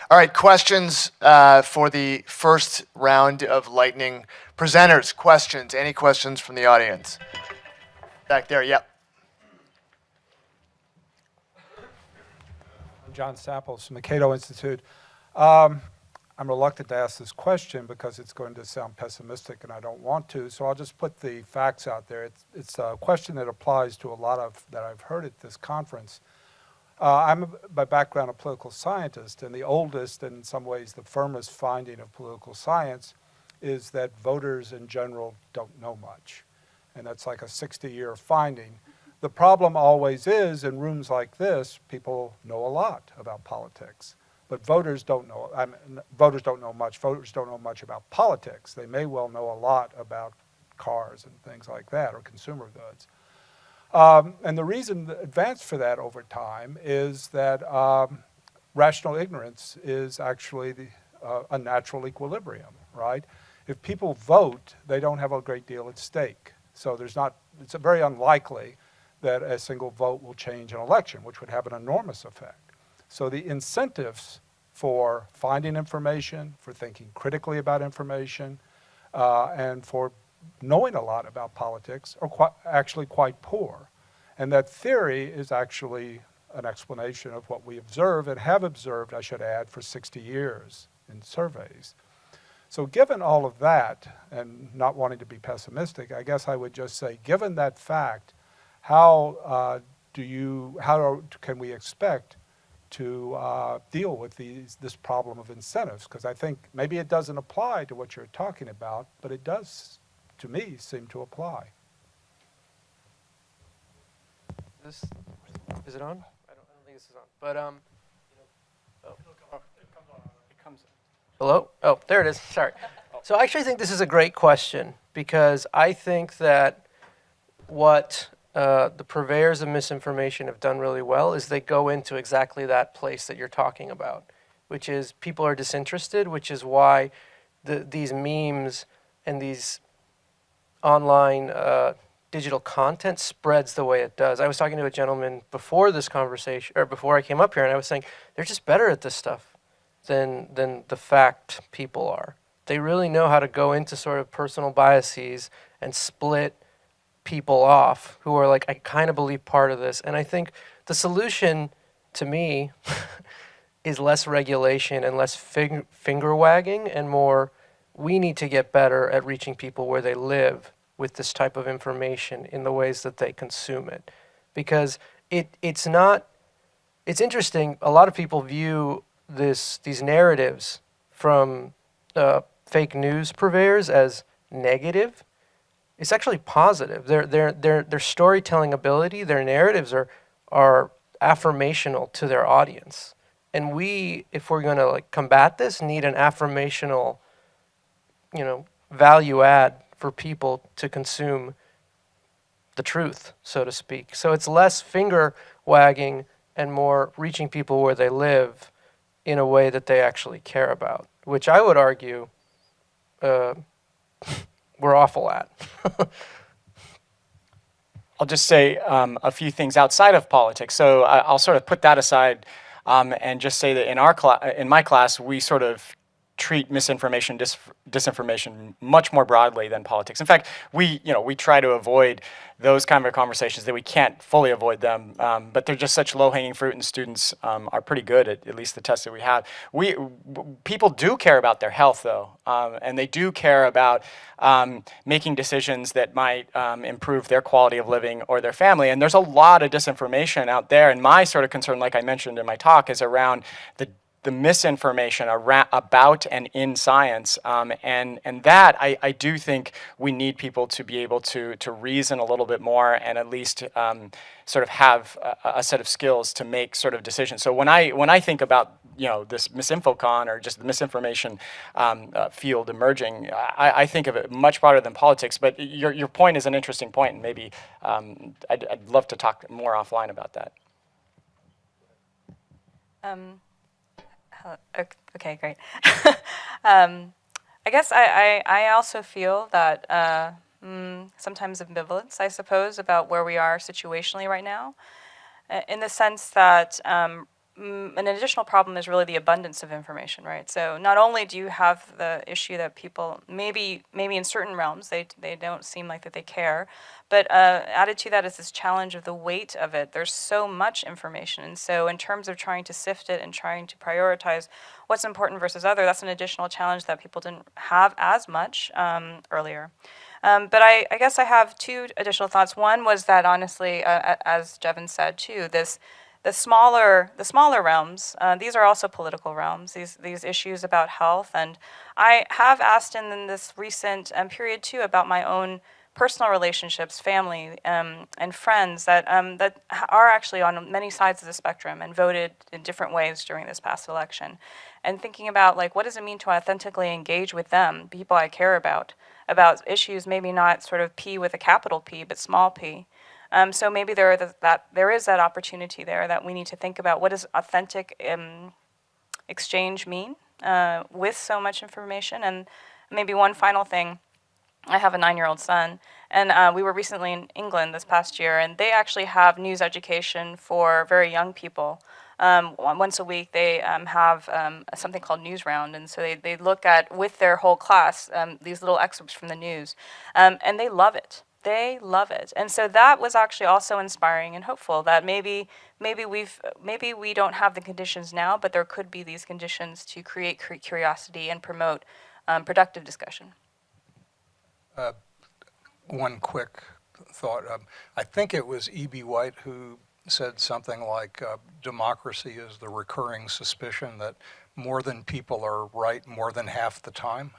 All right, questions for the first round of lightning presenters. Questions? Any questions from the audience? Back there, yep. I'm John Sapples from the Cato Institute. I'm reluctant to ask this question because it's going to sound pessimistic and I don't want to, so I'll just put the facts out there. It's a question that applies to a lot of that I've heard at this conference. I'm by background a political scientist, and the oldest and in some ways the firmest finding of political science is that voters in general don't know much. And that's like a 60-year finding. The problem always is, in rooms like this, people know a lot about politics. But voters don't know, voters don't know much. Voters don't know much about politics. They may well know a lot about cars and things like that, or consumer goods. And the reason advanced for that over time is that rational ignorance is actually a natural equilibrium, right? If people vote, they don't have a great deal at stake. So it's very unlikely that a single vote will change an election, which would have an enormous effect. So the incentives for finding information, for thinking critically about information, and for knowing a lot about politics are actually quite poor. And that theory is actually an explanation of what we observe and have observed, I should add, for 60 years in surveys. So given all of that, and not wanting to be pessimistic, I guess I would just say, given that fact, how can we expect to deal with this problem of incentives? Because I think maybe it doesn't apply to what you're talking about, but it does, to me, seem to apply. Is it on? I don't think this is on. But hello? Oh, there it is. Sorry. So I actually think this is a great question, because I think that what the purveyors of misinformation have done really well is they go into exactly that place that you're talking about, which is people are disinterested, which is why these memes and these online digital content spreads the way it does. I was talking to a gentleman before this conversation, or before I came up here, and I was saying they're just better at this stuff than the fact people are. They really know how to go into sort of personal biases and split people off who are like, I kind of believe part of this. And I think the solution, to me, is less regulation and less finger wagging, and more, we need to get better at reaching people where they live with this type of information in the ways that they consume it. Because it's interesting, a lot of people view these narratives from fake news purveyors as negative. It's actually positive. Their storytelling ability, their narratives are affirmational to their audience. And we, if we're gonna like combat this, need an affirmational, value add for people to consume the truth, so to speak. So it's less finger wagging and more reaching people where they live in a way that they actually care about, which I would argue we're awful at. I'll just say a few things outside of politics. So I'll sort of put that aside and just say that in my class, we sort of treat misinformation, disinformation much more broadly than politics. In fact, we try to avoid those kind of conversations that we can't fully avoid them, but they're just such low-hanging fruit, and students are pretty good at least the tests that we have. People do care about their health, though, and they do care about making decisions that might improve their quality of living or their family. And there's a lot of disinformation out there, and my sort of concern, like I mentioned in my talk, is around the misinformation about and in science, and that I do think we need people to be able to reason a little bit more, and at least sort of have a set of skills to make sort of decisions. So when I think about this MisinfoCon or just the misinformation field emerging, I think of it much broader than politics. But your point is an interesting point, and maybe I'd love to talk more offline about that. Okay, great. I guess I also feel that sometimes ambivalence, I suppose, about where we are situationally right now, in the sense that an additional problem is really the abundance of information, right? So not only do you have the issue that people maybe in certain realms they don't seem like that they care, but added to that is this challenge of the weight of it. There's so much information, and so in terms of trying to sift it and trying to prioritize what's important versus other, that's an additional challenge that people didn't have as much earlier. But I guess I have two additional thoughts. One was that honestly, as Jevin said too, the smaller realms, these are also political realms, these issues about health. And I have asked in this recent period too about my own personal relationships, family, and friends that are actually on many sides of the spectrum and voted in different ways during this past election. And thinking about like, what does it mean to authentically engage with them, people I care about issues, maybe not sort of P with a capital P, but small p. So maybe there is that opportunity there that we need to think about. What does authentic exchange mean with so much information? And maybe one final thing. I have a 9-year-old son, and we were recently in England this past year, and they actually have news education for very young people. Once a week, they have something called News Round, and so they look at, with their whole class, these little excerpts from the news, and they love it. They love it, and so that was actually also inspiring and hopeful that maybe we don't have the conditions now, but there could be these conditions to create curiosity and promote productive discussion. One quick thought. I think it was E.B. White who said something like, democracy is the recurring suspicion that more than people are right more than half the time.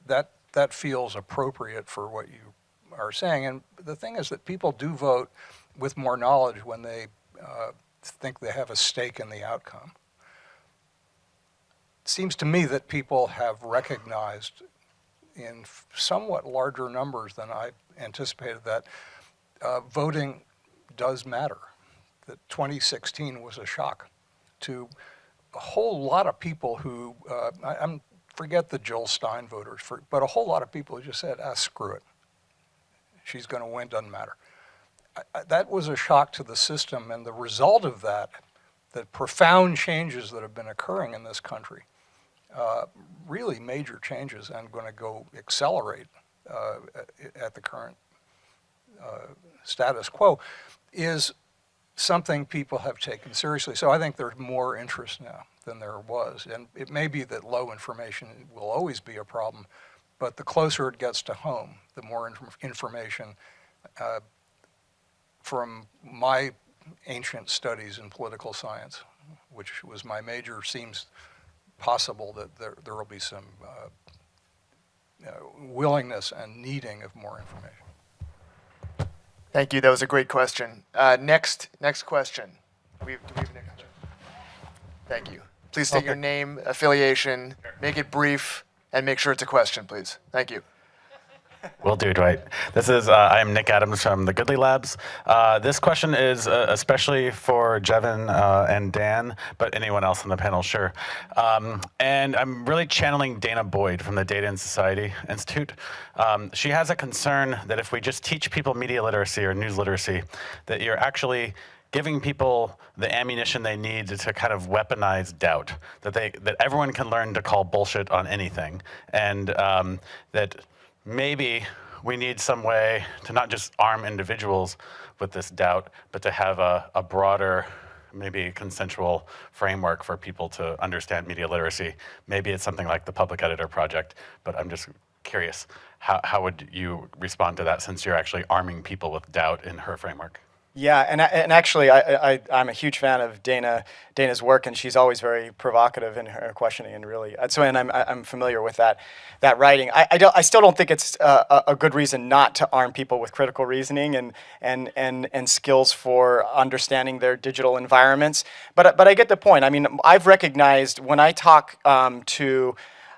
That feels appropriate for what you are saying. And the thing is that people do vote with more knowledge when they think they have a stake in the outcome. It seems to me that people have recognized in somewhat larger numbers than I anticipated that voting does matter. That 2016 was a shock to a whole lot of people who, forget the Jill Stein voters, but a whole lot of people who just said, screw it. She's going to win, doesn't matter. That was a shock to the system, and the result of that, the profound changes that have been occurring in this country, really major changes and going to go accelerate at the current status quo, is something people have taken seriously. So I think there's more interest now than there was. And it may be that low information will always be a problem, but the closer it gets to home, the more information. From my ancient studies in political science, which was my major, seems possible that there will be some willingness and needing of more information. Thank you. That was a great question. Next question. Do we have a next question? Thank you. Please state your name, affiliation, make it brief, and make sure it's a question, please. Thank you. Will do, Dwight. This is, I am Nick Adams from the Goodley Labs. This question is especially for Jevin and Dan, but anyone else on the panel, sure. And I'm really channeling Dana Boyd from the Data and Society Institute. She has a concern that if we just teach people media literacy or news literacy, that you're actually giving people the ammunition they need to kind of weaponize doubt, that everyone can learn to call bullshit on anything, and that maybe we need some way to not just arm individuals with this doubt, but to have a broader, maybe consensual framework for people to understand media literacy. Maybe it's something like the Public Editor Project, but I'm just curious, how would you respond to that since you're actually arming people with doubt in her framework? Yeah, and actually, I'm a huge fan of Dana's work, and she's always very provocative in her questioning, and really, and I'm familiar with that writing. I still don't think it's a good reason not to arm people with critical reasoning and skills for understanding their digital environments. But I get the point. I mean, I've recognized when I talk to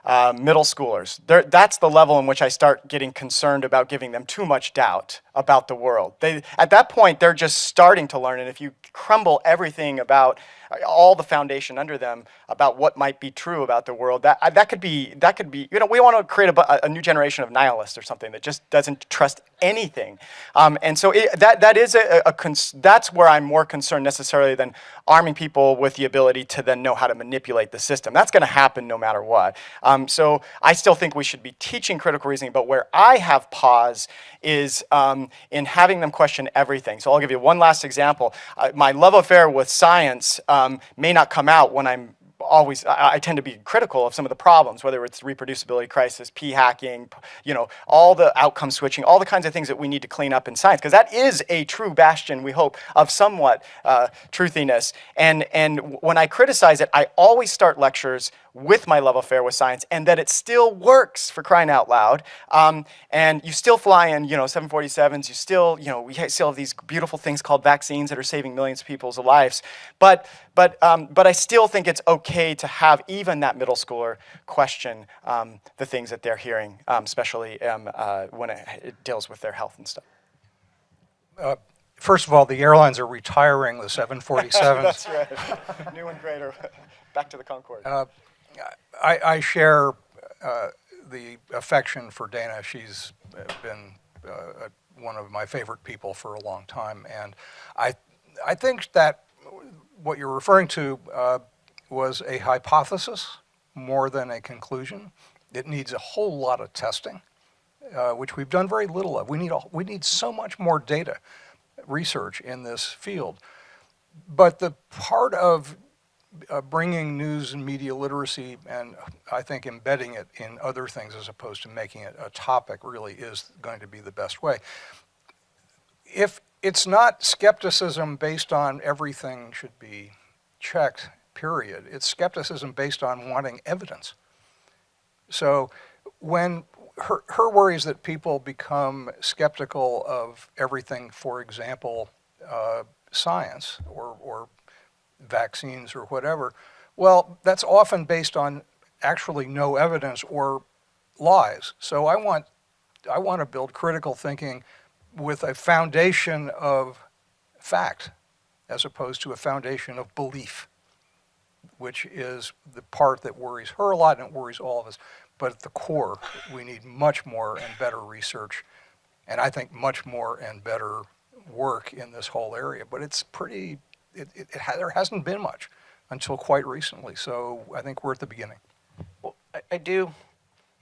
middle schoolers, that's the level in which I start getting concerned about giving them too much doubt. about the world. At that point, they're just starting to learn, and if you crumble everything about all the foundation under them about what might be true about the world, that could be, we want to create a new generation of nihilists or something that just doesn't trust anything. And so that's where I'm more concerned necessarily than arming people with the ability to then know how to manipulate the system. That's going to happen no matter what. So I still think we should be teaching critical reasoning, but where I have pause is in having them question everything. So I'll give you one last example. My love affair with science may not come out when I tend to be critical of some of the problems, whether it's reproducibility crisis, p-hacking, all the outcome switching, all the kinds of things that we need to clean up in science, because that is a true bastion, we hope, of somewhat truthiness. And when I criticize it, I always start lectures with my love affair with science, and that it still works, for crying out loud. And you still fly in, 747s. You still, we still have these beautiful things called vaccines that are saving millions of people's lives. But I still think it's okay to have even that middle schooler question the things that they're hearing, especially when it deals with their health and stuff. First of all, the airlines are retiring the 747s. That's right. New and greater. Back to the Concorde. I share the affection for Dana. She's been one of my favorite people for a long time, and I think that what you're referring to was a hypothesis more than a conclusion. It needs a whole lot of testing, which we've done very little of. We need so much more data research in this field. But the part of bringing news and media literacy, and I think embedding it in other things as opposed to making it a topic, really is going to be the best way. If it's not skepticism based on everything should be checked, period, it's skepticism based on wanting evidence. So when her worry is that people become skeptical of everything, for example, science or vaccines or whatever, well, that's often based on actually no evidence or lies. So I want to build critical thinking with a foundation of fact as opposed to a foundation of belief, which is the part that worries her a lot and it worries all of us. But at the core, we need much more and better research, and I think much more and better work in this whole area. But it's pretty, there hasn't been much until quite recently, so I think we're at the beginning. Well, I do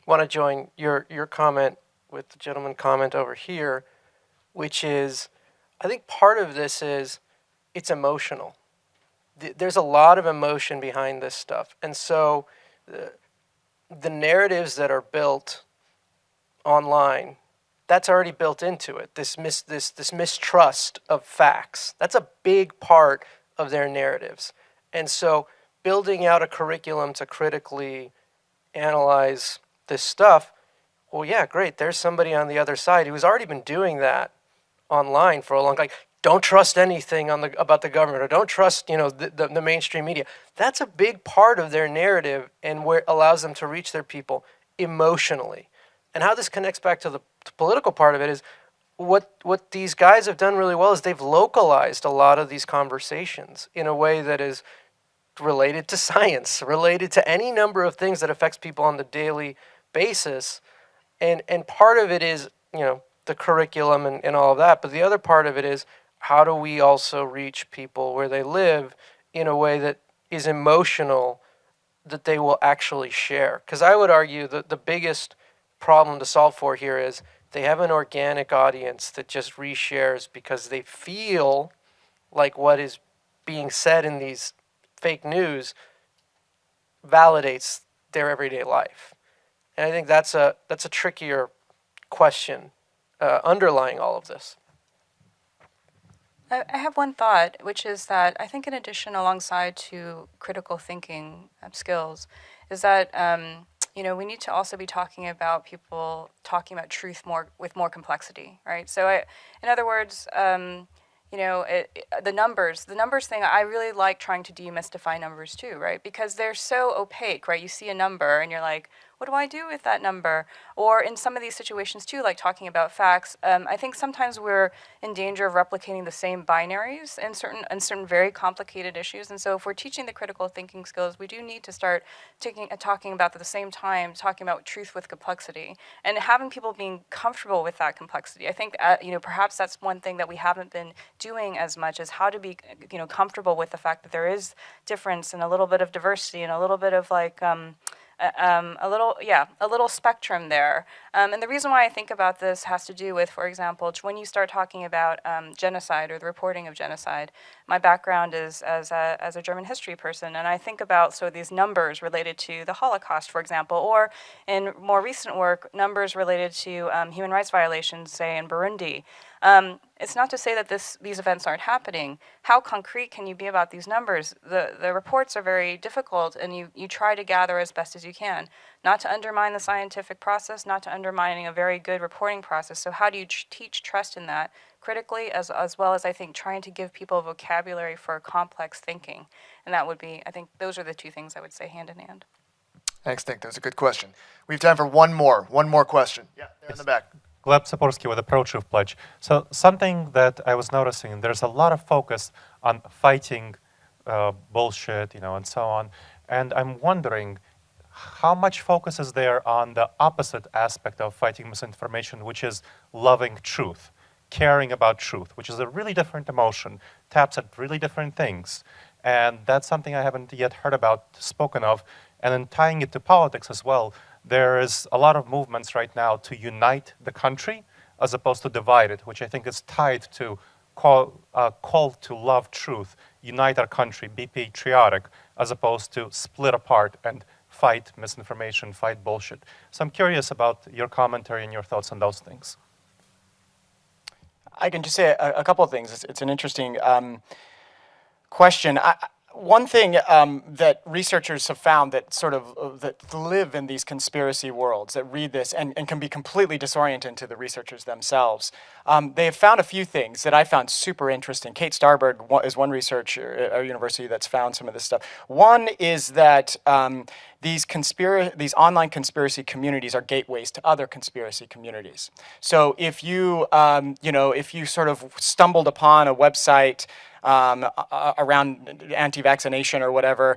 want to join your comment with the gentleman comment over here, which is, I think part of this is it's emotional. There's a lot of emotion behind this stuff. And so the narratives that are built online, that's already built into it. This mistrust of facts, that's a big part of their narratives. And so building out a curriculum to critically analyze this stuff, well, yeah, great. There's somebody on the other side who's already been doing that online for a long time. Like, don't trust anything about the government, or don't trust, the mainstream media. That's a big part of their narrative, and where it allows them to reach their people emotionally. And how this connects back to the political part of it is what these guys have done really well is they've localized a lot of these conversations in a way that is related to science, related to any number of things that affects people on the daily basis. And part of it is, the curriculum and all of that. But the other part of it is, how do we also reach people where they live in a way that is emotional, that they will actually share? Because I would argue that the biggest problem to solve for here is they have an organic audience that just reshares because they feel like what is being said in these fake news validates their everyday life. And I think that's a trickier question underlying all of this. I have one thought, which is that I think in addition, alongside to critical thinking skills, is that we need to also be talking about people talking about truth with more complexity, right? So in other words, the numbers thing, I really like trying to demystify numbers too, right? Because they're so opaque, right? You see a number and you're like, what do I do with that number? Or in some of these situations too, like talking about facts, I think sometimes we're in danger of replicating the same binaries in certain very complicated issues. And so if we're teaching the critical thinking skills, we do need to start talking about at the same time, talking about truth with complexity and having people being comfortable with that complexity. I think, perhaps that's one thing that we haven't been doing as much, is how to be, comfortable with the fact that there is difference and a little bit of diversity and a little bit of like, a little spectrum there. And the reason why I think about this has to do with, for example, when you start talking about genocide or the reporting of genocide. My background is as a German history person, and I think about these numbers related to the Holocaust, for example, or in more recent work, numbers related to human rights violations, say in Burundi. It's not to say that these events aren't happening. How concrete can you be about these numbers? The reports are very difficult, and you try to gather as best as you can, not to undermine the scientific process, not to undermining a very good reporting process. So how do you teach trust in that critically, as well as, I think, trying to give people a vocabulary for complex thinking? And that would be, I think, those are the two things I would say hand in hand. Thanks, Nick. That was a good question. We have time for one more question. Yeah, there in the back. Gleb Saporsky with the Pro-Truth Pledge. So something that I was noticing, there's a lot of focus on fighting bullshit, and so on. And I'm wondering, how much focus is there on the opposite aspect of fighting misinformation, which is loving truth, caring about truth, which is a really different emotion, taps at really different things. And that's something I haven't yet heard about, spoken of. And then tying it to politics as well, there is a lot of movements right now to unite the country as opposed to divide it, which I think is tied to call to love truth, unite our country, be patriotic, as opposed to split apart and fight misinformation, fight bullshit. So I'm curious about your commentary and your thoughts on those things. I can just say a couple of things. It's an interesting question. One thing that researchers have found that that live in these conspiracy worlds, that read this and can be completely disoriented to the researchers themselves, they have found a few things that I found super interesting. Kate Starberg is one researcher at our university that's found some of this stuff. One is that these online conspiracy communities are gateways to other conspiracy communities. So if you, if you sort of stumbled upon a website around anti-vaccination or whatever,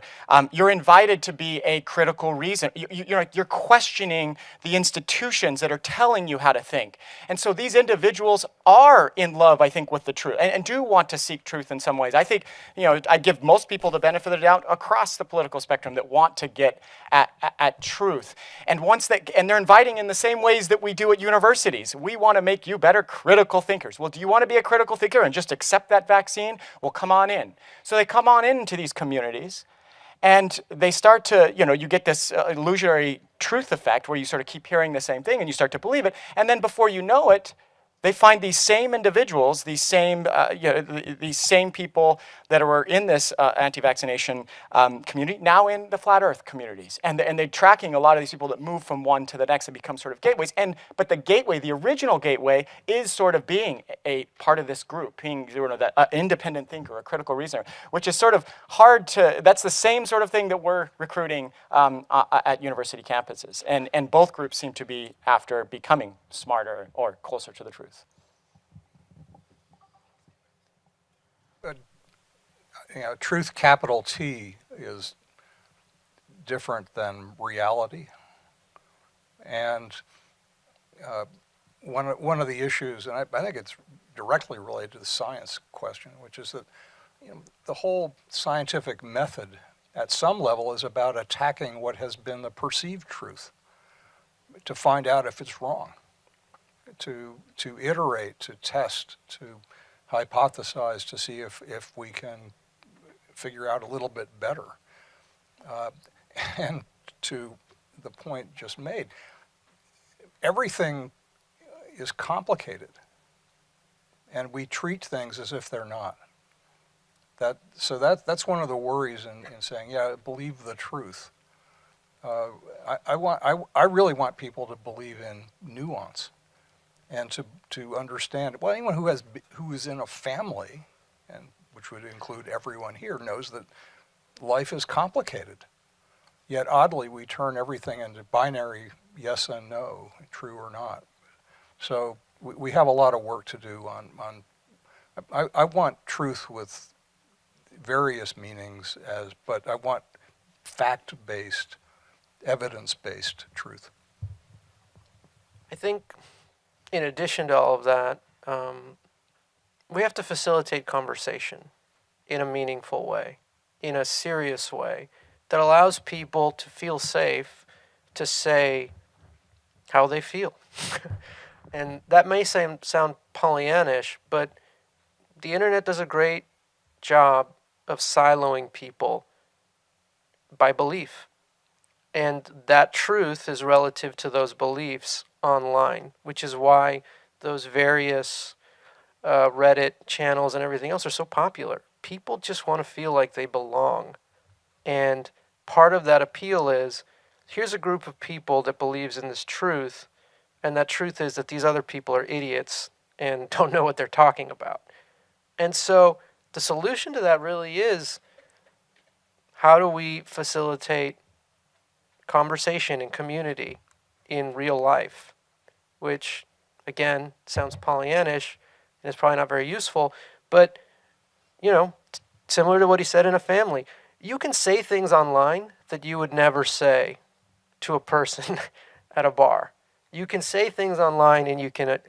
you're invited to be a critical reason. You're questioning the institutions that are telling you how to think. And so these individuals are in love, I think, with the truth and do want to seek truth in some ways. I think, I give most people the benefit of the doubt across the political spectrum that want to get at truth. And and they're inviting in the same ways that we do at universities. We want to make you better critical thinkers. Well, do you want to be a critical thinker and just accept that vaccine? Well, come on in. So they come on into these communities, and they start to, you get this illusory truth effect where you sort of keep hearing the same thing and you start to believe it. And then before you know it, they find these same individuals, these same people that were in this anti-vaccination community, now in the flat Earth communities, and they're tracking a lot of these people that move from one to the next and become sort of gateways. But the gateway, the original gateway, is sort of being a part of this group, being that independent thinker, a critical reasoner, which is sort of hard to. That's the same sort of thing that we're recruiting at university campuses, and both groups seem to be after becoming smarter or closer to the truth. Truth, capital T, is different than reality. And one of the issues, and I think it's directly related to the science question, which is that the whole scientific method at some level is about attacking what has been the perceived truth to find out if it's wrong, to iterate, to test, to hypothesize, to see if we can figure out a little bit better. And to the point just made, everything is complicated, and we treat things as if they're not. That's one of the worries in saying, yeah, believe the truth. I really want people to believe in nuance and to understand. Well, anyone who is in a family, and which would include everyone here, knows that life is complicated. Yet oddly, we turn everything into binary yes and no, true or not. So we have a lot of work to do on I want truth with various meanings, but I want fact-based, evidence-based truth. I think in addition to all of that, we have to facilitate conversation in a meaningful way, in a serious way, that allows people to feel safe to say how they feel. And that may sound Pollyannish, but the internet does a great job of siloing people by belief. And that truth is relative to those beliefs online, which is why those various Reddit channels and everything else are so popular. People just want to feel like they belong. And part of that appeal is, here's a group of people that believes in this truth, and that truth is that these other people are idiots and don't know what they're talking about. And so the solution to that really is, how do we facilitate conversation and community in real life? Which, again, sounds Pollyannish and is probably not very useful, but, you know, similar to what he said in a family, you can say things online that you would never say to a person at a bar. You can say things online and you can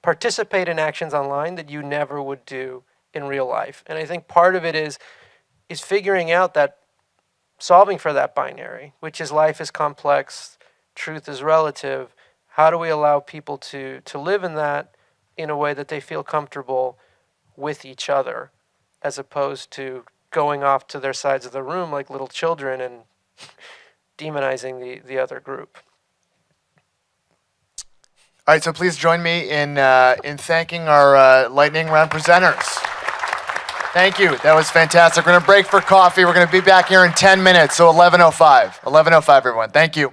participate in actions online that you never would do in real life. And I think part of it is figuring out that, solving for that binary, which is life is complex, truth is relative. How do we allow people to live in that in a way that they feel comfortable with each other, as opposed to going off to their sides of the room like little children and demonizing the other group. All right, so please join me in thanking our lightning round presenters. Thank you. That was fantastic. We're going to break for coffee. We're going to be back here in 10 minutes, so 11:05. 11:05, everyone. Thank you.